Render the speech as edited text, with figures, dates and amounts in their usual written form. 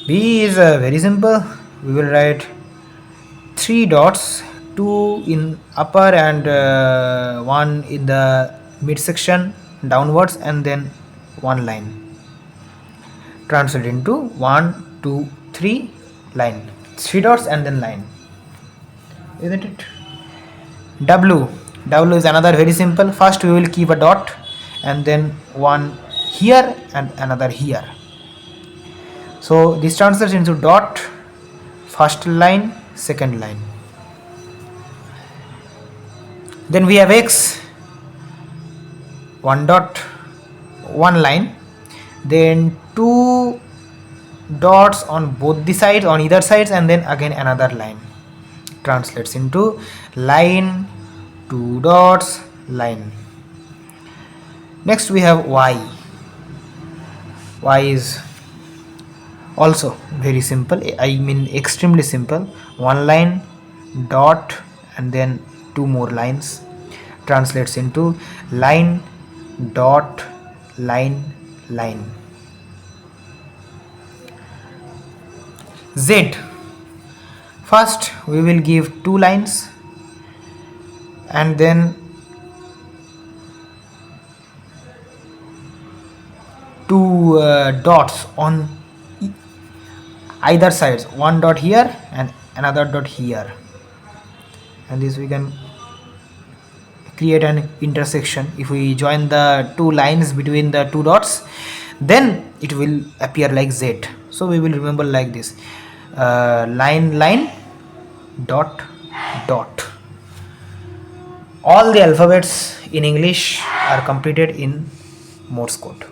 B is very simple. We will write 3 dots, 2 in upper and 1 in the midsection downwards, and then one line. Translate into 1, 2, 3 line. 3 dots and then line. Isn't it? W. W is another very simple. First we will keep a dot and then one here and another here. So this translates into dot, first line, second line. Then we have X, one dot, one line, then two dots on both the sides, on either sides, and then again another line. Translates into line, two dots, line. Next we have Y. Y is also very simple, I mean extremely simple. One line, dot, and then two more lines. Translates into line, dot, line, line. Z. First we will give two lines and then two dots on either sides, one dot here and another dot here, and this we can create an intersection. If we join the two lines between the two dots, then it will appear like Z. So we will remember like this, line, line, dot, dot. All the alphabets in English are completed in Morse code.